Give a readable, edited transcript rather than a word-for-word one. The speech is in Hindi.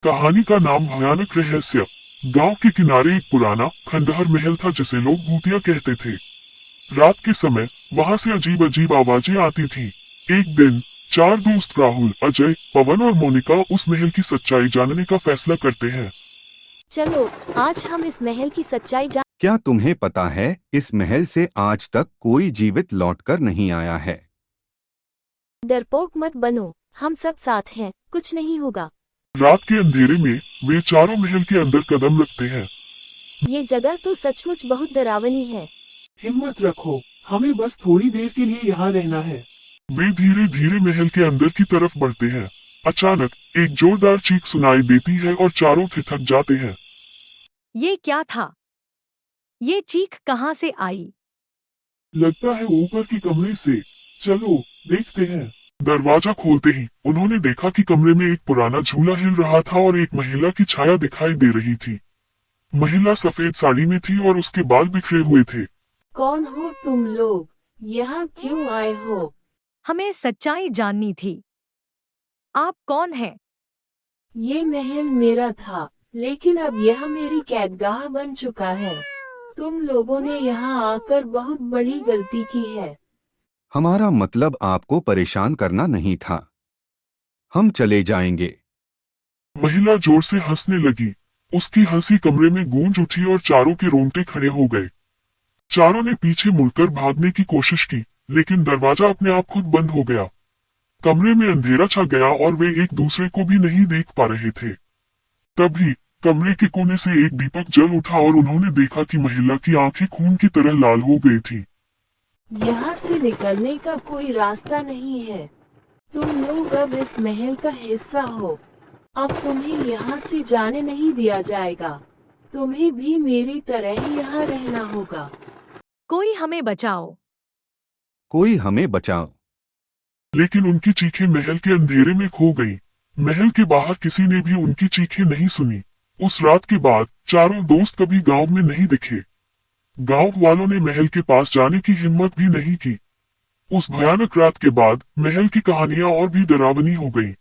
कहानी का नाम भयानक रहस्य। गांव के किनारे एक पुराना खंडहर महल था जिसे लोग भूतिया कहते थे। रात के समय वहां से अजीब अजीब आवाजें आती थी। एक दिन चार दोस्त राहुल, अजय, पवन और मोनिका उस महल की सच्चाई जानने का फैसला करते हैं। चलो, आज हम इस महल की सच्चाई जान। क्या तुम्हें पता है इस महल से आज तक कोई जीवित लौटकर नहीं आया है। डरपोक मत बनो, हम सब साथ हैं, कुछ नहीं होगा। रात के अंधेरे में वे चारों महल के अंदर कदम रखते हैं। ये जगह तो सचमुच बहुत डरावनी है। हिम्मत रखो, हमें बस थोड़ी देर के लिए यहाँ रहना है। वे धीरे धीरे महल के अंदर की तरफ बढ़ते हैं। अचानक एक जोरदार चीख सुनाई देती है और चारों थिरक जाते हैं। ये क्या था? ये चीख कहाँ से आई? लगता है ऊपर के कमरे से। चलो देखते हैं। दरवाजा खोलते ही उन्होंने देखा कि कमरे में एक पुराना झूला हिल रहा था और एक महिला की छाया दिखाई दे रही थी। महिला सफेद साड़ी में थी और उसके बाल बिखरे हुए थे। कौन हो तुम लोग? यहाँ क्यों आए हो? हमें सच्चाई जाननी थी। आप कौन हैं? ये महल मेरा था, लेकिन अब यह मेरी कैदगाह बन चुका है। तुम लोगों ने यहाँ आकर बहुत बड़ी गलती की है। हमारा मतलब आपको परेशान करना नहीं था। हम चले जाएंगे। महिला जोर से हंसने लगी। उसकी हंसी कमरे में गूंज उठी और चारों के रोंगटे खड़े हो गए। चारों ने पीछे मुड़कर भागने की कोशिश की, लेकिन दरवाजा अपने आप खुद बंद हो गया। कमरे में अंधेरा छा गया और वे एक दूसरे को भी नहीं देख पा रहे थे। तभी कमरे के कोने से एक दीपक जल उठा और उन्होंने देखा कि महिला की आंखें खून की तरह लाल हो गई थी। यहाँ से निकलने का कोई रास्ता नहीं है। तुम लोग अब इस महल का हिस्सा हो। अब तुम्हें यहाँ से जाने नहीं दिया जाएगा। तुम्हें भी मेरी तरह ही यहाँ रहना होगा। कोई हमें बचाओ। कोई हमें बचाओ। लेकिन उनकी चीखें महल के अंधेरे में खो गईं। महल के बाहर किसी ने भी उनकी चीखें नहीं सुनी। उस रात के बाद चारों दोस्त कभी गांव में नहीं दिखे। गांव वालों ने महल के पास जाने की हिम्मत भी नहीं की। उस भयानक रात के बाद महल की कहानियां और भी डरावनी हो गईं।